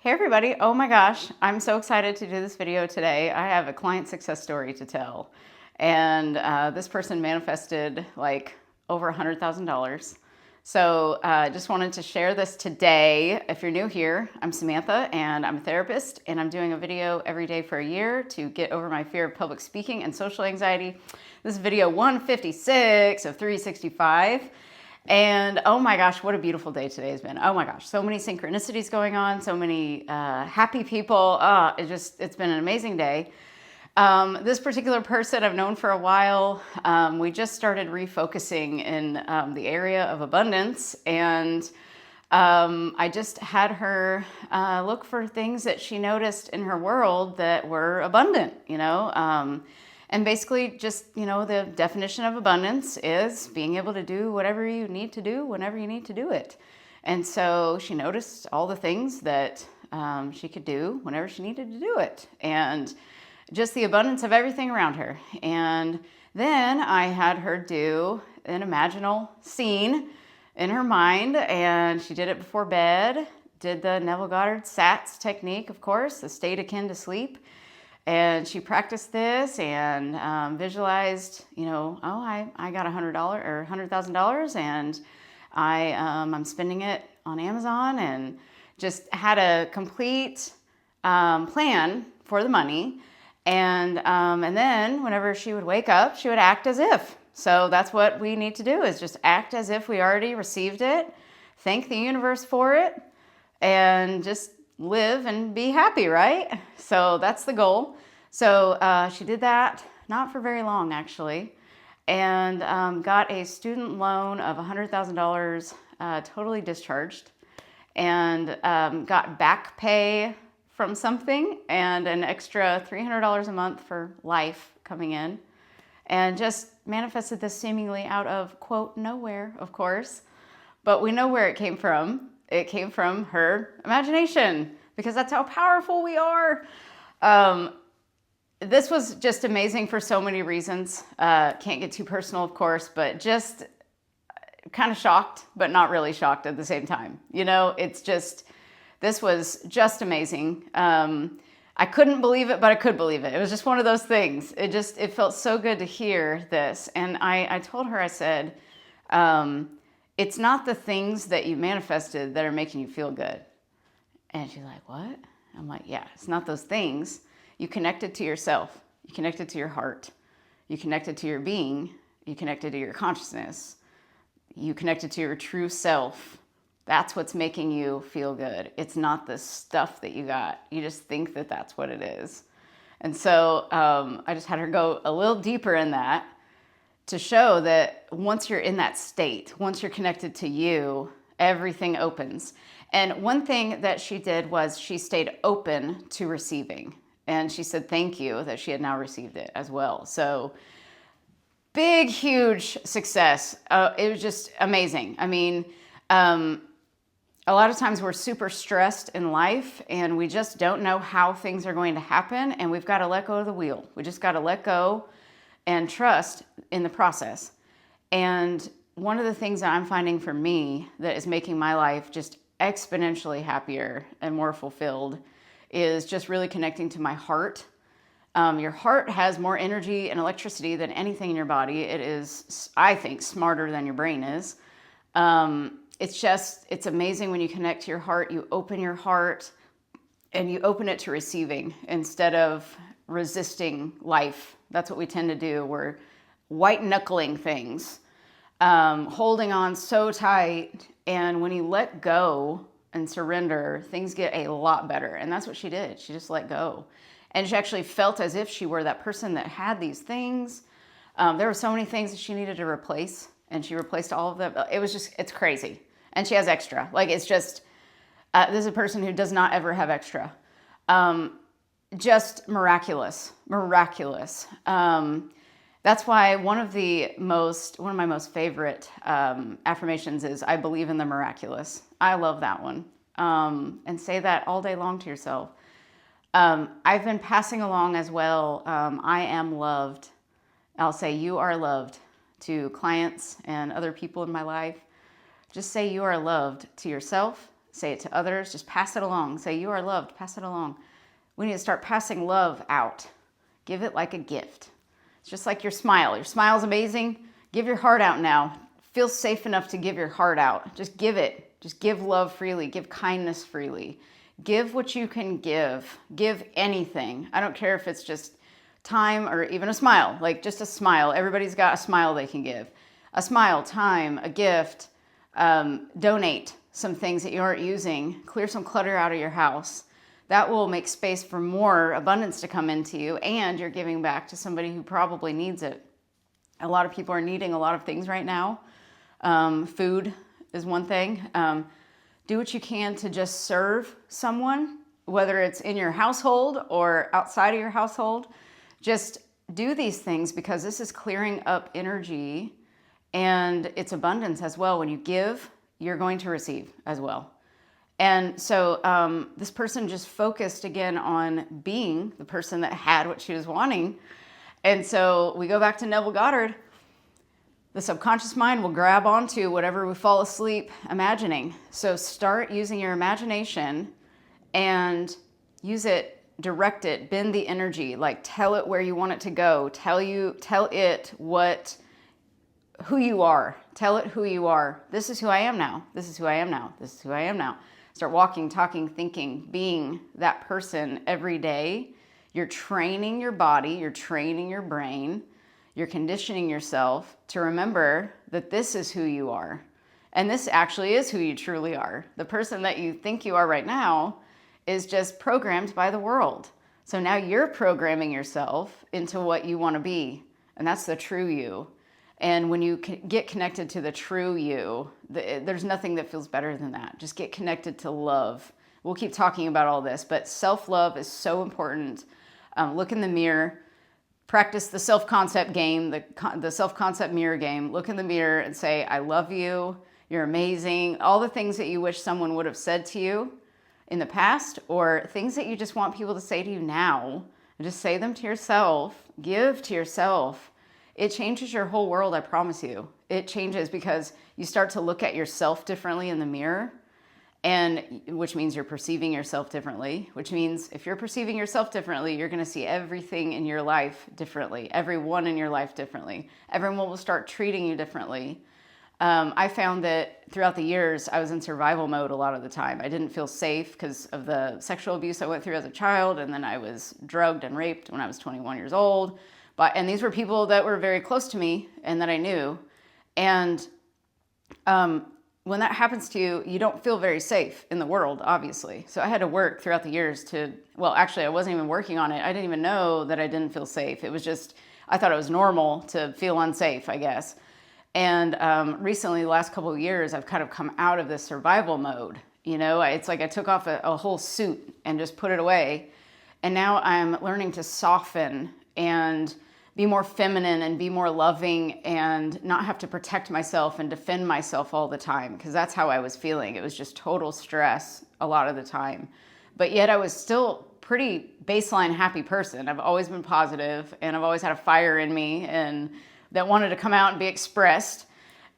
Hey everybody, oh my gosh, I'm so excited to do this video today. I have a client success story to tell. And this person manifested like over $100,000. So just wanted to share this today. If you're new here, I'm Samantha and I'm a therapist and I'm doing a video every day for a year to get over my fear of public speaking and social anxiety. This is video 156 of 365. And oh my gosh, what a beautiful day today has been. Oh my gosh, so many synchronicities going on, so many happy people. It's been an amazing day. This particular person I've known for a while. We just started refocusing in the area of abundance, and I just had her look for things that she noticed in her world that were abundant, and basically just, the definition of abundance is being able to do whatever you need to do whenever you need to do it. And so she noticed all the things that she could do whenever she needed to do it. And just the abundance of everything around her. And then I had her do an imaginal scene in her mind, and she did it before bed, did the Neville Goddard SATS technique, of course, the state akin to sleep. And she practiced this and visualized, I got $100 or $100,000, and I'm spending it on Amazon, and just had a complete plan for the money. And then whenever she would wake up, she would act as if. So that's what we need to do, is just act as if we already received it, thank the universe for it, and just live and be happy, right? So that's the goal. So she did that, not for very long actually, and got a student loan of $100,000 totally discharged, and got back pay from something and an extra $300 a month for life coming in, and just manifested this seemingly out of, quote, nowhere, of course. But we know where it came from. It came from her imagination, because that's how powerful we are. This was just amazing for so many reasons. Can't get too personal, of course, but just kind of shocked, but not really shocked at the same time. This was just amazing. I couldn't believe it, but I could believe it. It was just one of those things. It felt so good to hear this. And I told her, I said, it's not the things that you manifested that are making you feel good. And she's like, what? I'm like, yeah, it's not those things. You connected to yourself. You connected to your heart. You connected to your being. You connected to your consciousness. You connected to your true self. That's what's making you feel good. It's not the stuff that you got. You just think that that's what it is. And so I just had her go a little deeper in that to show that once you're in that state, once you're connected to you, everything opens. And one thing that she did was she stayed open to receiving. And she said thank you that she had now received it as well. So big, huge success. It was just amazing. I mean, a lot of times we're super stressed in life and we just don't know how things are going to happen. And we've got to let go of the wheel. We just got to let go and trust in the process. And one of the things that I'm finding for me that is making my life just exponentially happier and more fulfilled is just really connecting to my heart. Your heart has more energy and electricity than anything in your body. It is, I think, smarter than your brain is. It's amazing when you connect to your heart, you open your heart and you open it to receiving instead of resisting life. That's what we tend to do. We're white knuckling things, holding on so tight. And when you let go and surrender, things get a lot better. And that's what she did. She just let go. And she actually felt as if she were that person that had these things. There were so many things that she needed to replace, and she replaced all of them. It's crazy. And she has extra. This is a person who does not ever have extra. Just miraculous. That's why one of my most favorite affirmations is, I believe in the miraculous. I love that one. And say that all day long to yourself. I've been passing along as well, I am loved. I'll say you are loved to clients and other people in my life. Just say you are loved to yourself say it to others, just pass it along. Say, you are loved, pass it along. We need to start passing love out. Give it like a gift. It's just like your smile. Your smile's amazing. Give your heart out now. Feel safe enough to give your heart out. Just give it. Just give love freely. Give kindness freely. Give what you can give. Give anything. I don't care if it's just time or even a smile, like just a smile. Everybody's got a smile they can give. A smile, time, a gift. Donate some things that you aren't using. Clear some clutter out of your house. That will make space for more abundance to come into you, and you're giving back to somebody who probably needs it. A lot of people are needing a lot of things right now. Food is one thing. Do what you can to just serve someone, whether it's in your household or outside of your household. Just do these things because this is clearing up energy, and it's abundance as well. When you give, you're going to receive as well. And so this person just focused again on being the person that had what she was wanting. And so we go back to Neville Goddard. The subconscious mind will grab onto whatever we fall asleep imagining. So start using your imagination and use it, direct it, bend the energy, like tell it where you want it to go. Tell it who you are. Tell it who you are. This is who I am now. This is who I am now. This is who I am now. Start walking, talking, thinking, being that person every day. You're training your body, you're training your brain, you're conditioning yourself to remember that this is who you are. And this actually is who you truly are. The person that you think you are right now is just programmed by the world. So now you're programming yourself into what you want to be. And that's the true you. And when you get connected to the true you, there's nothing that feels better than that. Just get connected to love. We'll keep talking about all this, but self-love is so important. Look in the mirror, practice the self-concept game, the self-concept mirror game. Look in the mirror and say, I love you, you're amazing. All the things that you wish someone would have said to you in the past, or things that you just want people to say to you now, and just say them to yourself, give to yourself. It changes your whole world, I promise you. It changes because you start to look at yourself differently in the mirror, and which means you're perceiving yourself differently, which means if you're perceiving yourself differently, you're going to see everything in your life differently, everyone in your life differently. Everyone will start treating you differently. I found that throughout the years, I was in survival mode a lot of the time. I didn't feel safe because of the sexual abuse I went through as a child, and then I was drugged and raped when I was 21 years old. And these were people that were very close to me and that I knew. And when that happens to you, you don't feel very safe in the world, obviously. So I had to work throughout the years actually, I wasn't even working on it. I didn't even know that I didn't feel safe. It was just, I thought it was normal to feel unsafe, I guess. And recently, the last couple of years, I've kind of come out of this survival mode. You know, it's like I took off a whole suit and just put it away. And now I'm learning to soften and be more feminine and be more loving and not have to protect myself and defend myself all the time, because that's how I was feeling. It was just total stress a lot of the time. But yet I was still pretty baseline happy person. I've always been positive, and I've always had a fire in me and that wanted to come out and be expressed.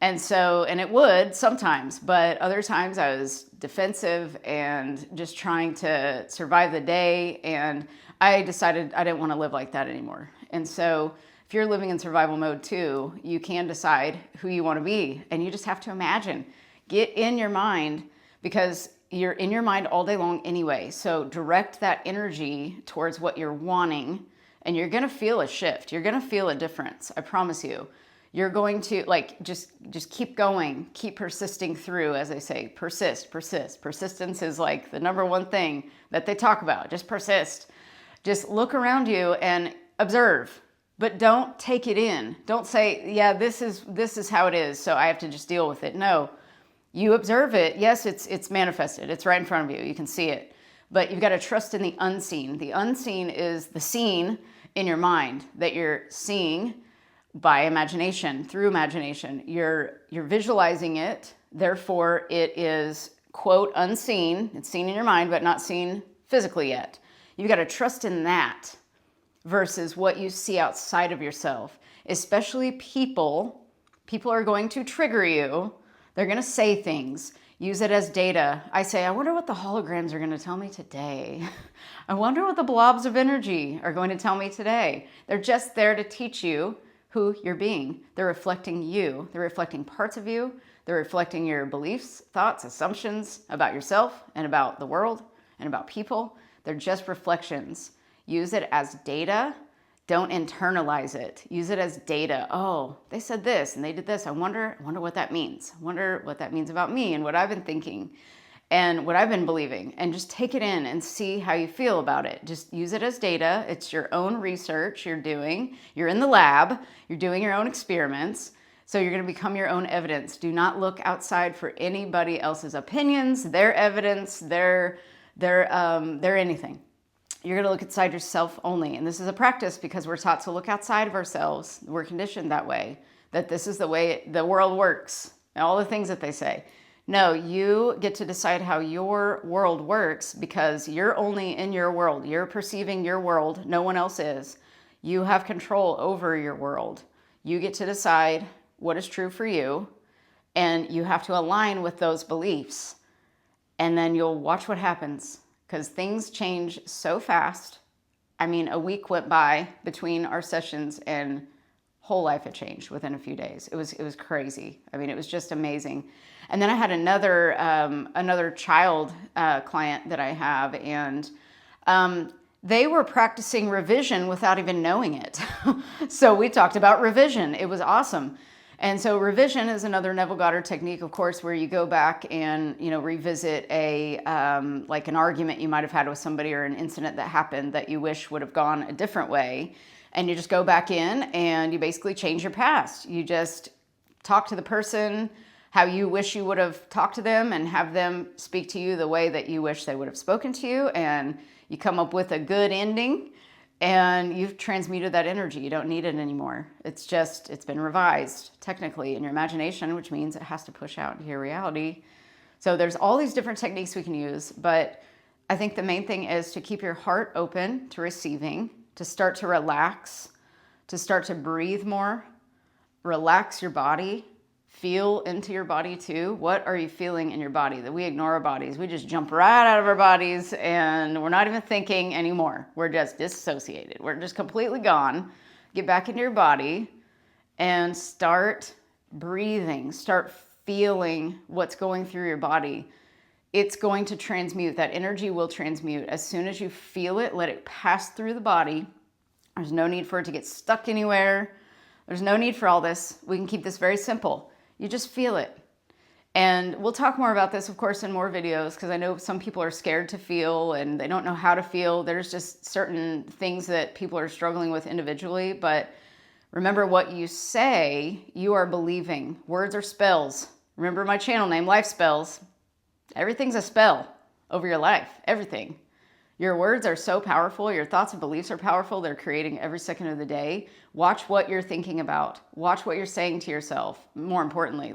And it would sometimes, but other times I was defensive and just trying to survive the day. And I decided I didn't want to live like that anymore. And so if you're living in survival mode too, you can decide who you want to be. And you just have to imagine, get in your mind, because you're in your mind all day long anyway. So direct that energy towards what you're wanting, and you're going to feel a shift. You're going to feel a difference. I promise you. You're going to just keep going, keep persisting through, as they say, persist. Persistence is like the number one thing that they talk about. Just persist. Just look around you and observe, but don't take it in. Don't say, yeah, this is how it is, so I have to just deal with it. No, you observe it. Yes, it's manifested. It's right in front of you. You can see it, but you've got to trust in the unseen. The unseen is the scene in your mind that you're seeing by imagination, through imagination. You're visualizing it, therefore it is, quote, unseen. It's seen in your mind, but not seen physically yet. You've got to trust in that versus what you see outside of yourself. Especially people are going to trigger you. They're going to say things. Use it as data. I say, I wonder what the holograms are going to tell me today. I wonder what the blobs of energy are going to tell me today. They're just there to teach you who you're being. They're reflecting you. They're reflecting parts of you. They're reflecting your beliefs, thoughts, assumptions about yourself and about the world and about people. They're just reflections. Use it as data. Don't internalize it. Use it as data. Oh, they said this and they did this. I wonder what that means. I wonder what that means about me and what I've been thinking and what I've been believing. And just take it in and see how you feel about it. Just use it as data. It's your own research you're doing. You're in the lab. You're doing your own experiments. So you're going to become your own evidence. Do not look outside for anybody else's opinions, their evidence, their anything. You're going to look inside yourself only. And this is a practice because we're taught to look outside of ourselves. We're conditioned that way, that this is the way the world works, and all the things that they say. No, you get to decide how your world works because you're only in your world. You're perceiving your world. No one else is. You have control over your world. You get to decide what is true for you, and you have to align with those beliefs. And then you'll watch what happens. Because things change so fast. I mean, a week went by between our sessions and whole life had changed within a few days. It was crazy. I mean, it was just amazing. And then I had another child client that I have, and they were practicing revision without even knowing it. So we talked about revision. It was awesome. And so revision is another Neville Goddard technique, of course, where you go back and, revisit like an argument you might have had with somebody or an incident that happened that you wish would have gone a different way. And you just go back in and you basically change your past. You just talk to the person how you wish you would have talked to them and have them speak to you the way that you wish they would have spoken to you. And you come up with a good ending. And you've transmuted that energy. You don't need it anymore. It's been revised technically in your imagination, which means it has to push out into your reality. So there's all these different techniques we can use, but I think the main thing is to keep your heart open to receiving, to start to relax, to start to breathe more, relax your body, feel into your body too. What are you feeling in your body? That we ignore our bodies. We just jump right out of our bodies and we're not even thinking anymore. We're just disassociated. We're just completely gone. Get back into your body and start breathing. Start feeling what's going through your body. It's going to transmute. That energy will transmute. As soon as you feel it, let it pass through the body. There's no need for it to get stuck anywhere. There's no need for all this. We can keep this very simple. You just feel it. And we'll talk more about this, of course, in more videos, because I know some people are scared to feel and they don't know how to feel. There's just certain things that people are struggling with individually. But remember, what you say, you are believing. Words are spells. Remember my channel name, Life Spells. Everything's a spell over your life. Everything. Your words are so powerful. Your thoughts and beliefs are powerful. They're creating every second of the day. Watch what you're thinking about. Watch what you're saying to yourself. More importantly,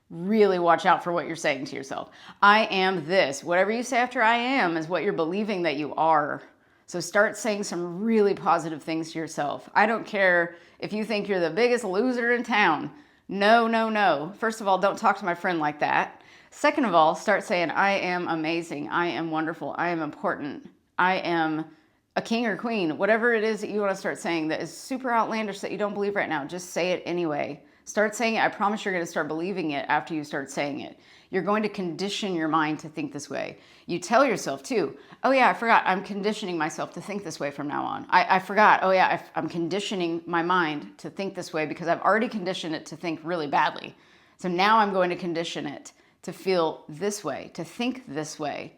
really watch out for what you're saying to yourself. I am this. Whatever you say after I am is what you're believing that you are. So start saying some really positive things to yourself. I don't care if you think you're the biggest loser in town. No, no, no. First of all, don't talk to my friend like that. Second of all, start saying, I am amazing. I am wonderful. I am important. I am a king or queen. Whatever it is that you want to start saying that is super outlandish that you don't believe right now, just say it anyway. Start saying it. I promise you're going to start believing it after you start saying it. You're going to condition your mind to think this way. You tell yourself too, oh yeah, I forgot. I'm conditioning myself to think this way from now on. I forgot. Oh yeah, I'm conditioning my mind to think this way because I've already conditioned it to think really badly. So now I'm going to condition it to feel this way, to think this way.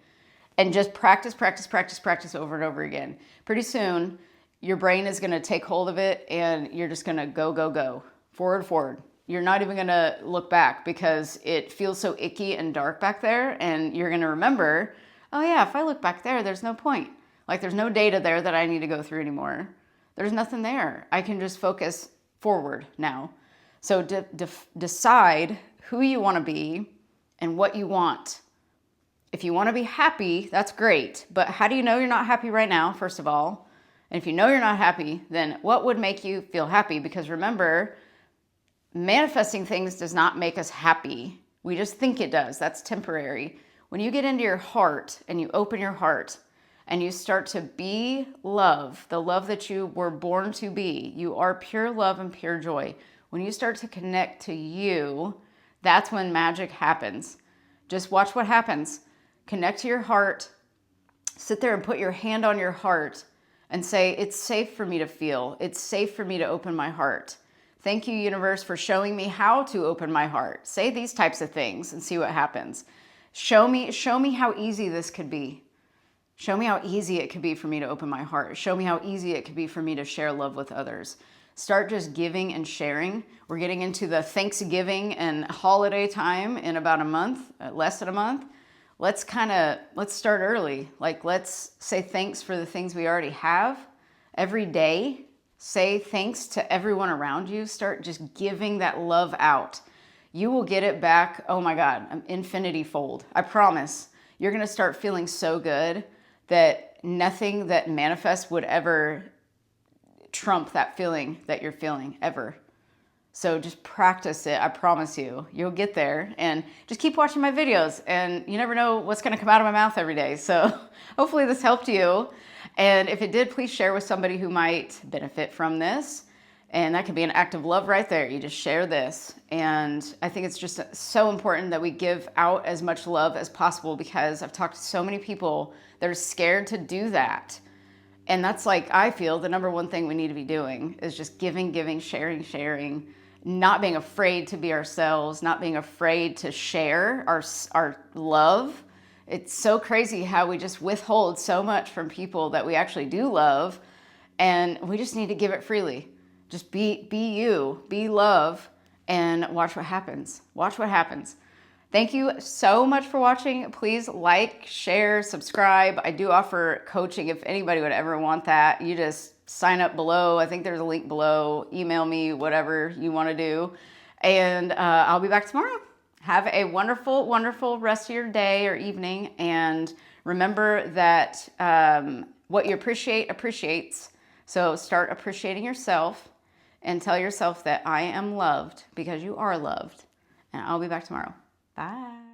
And just practice, practice, practice, practice over and over again. Pretty soon, your brain is going to take hold of it and you're just going to go, go, go. Forward, forward. You're not even going to look back because it feels so icky and dark back there. And you're going to remember, oh yeah, if I look back there, there's no point. Like there's no data there that I need to go through anymore. There's nothing there. I can just focus forward now. So decide who you want to be and what you want. If you want to be happy, that's great. But how do you know you're not happy right now, first of all? And if you know you're not happy, then what would make you feel happy? Because remember, manifesting things does not make us happy. We just think it does. That's temporary. When you get into your heart and you open your heart and you start to be love, the love that you were born to be, you are pure love and pure joy. When you start to connect to you, that's when magic happens. Just watch what happens. Connect to your heart. Sit there and put your hand on your heart and say, it's safe for me to feel. It's safe for me to open my heart. Thank you, universe, for showing me how to open my heart. Say these types of things and see what happens. Show me how easy this could be. Show me how easy it could be for me to open my heart. Show me how easy it could be for me to share love with others. Start just giving and sharing. We're getting into the Thanksgiving and holiday time in about a month, less than a month. Let's start early. Like, let's say thanks for the things we already have every day. Say thanks to everyone around you. Start just giving that love out. You will get it back. Oh my God, infinity fold. I promise. You're going to start feeling so good that nothing that manifests would ever trump that feeling that you're feeling ever. So just practice it. I promise you, you'll get there, and just keep watching my videos, and you never know what's going to come out of my mouth every day. So hopefully this helped you. And if it did, please share with somebody who might benefit from this. And that could be an act of love right there. You just share this. And I think it's just so important that we give out as much love as possible, because I've talked to so many people that are scared to do that. And that's, like, I feel the number one thing we need to be doing is just giving, sharing, not being afraid to be ourselves, not being afraid to share our love. It's so crazy how we just withhold so much from people that we actually do love, and we just need to give it freely. Just be you, be love, and watch what happens. Watch what happens. Thank you so much for watching. Please like, share, subscribe. I do offer coaching if anybody would ever want that. You just sign up below. I think there's a link below. Email me, whatever you want to do. And I'll be back tomorrow. Have a wonderful, wonderful rest of your day or evening. And remember that what you appreciate appreciates. So start appreciating yourself and tell yourself that I am loved, because you are loved. And I'll be back tomorrow. Bye.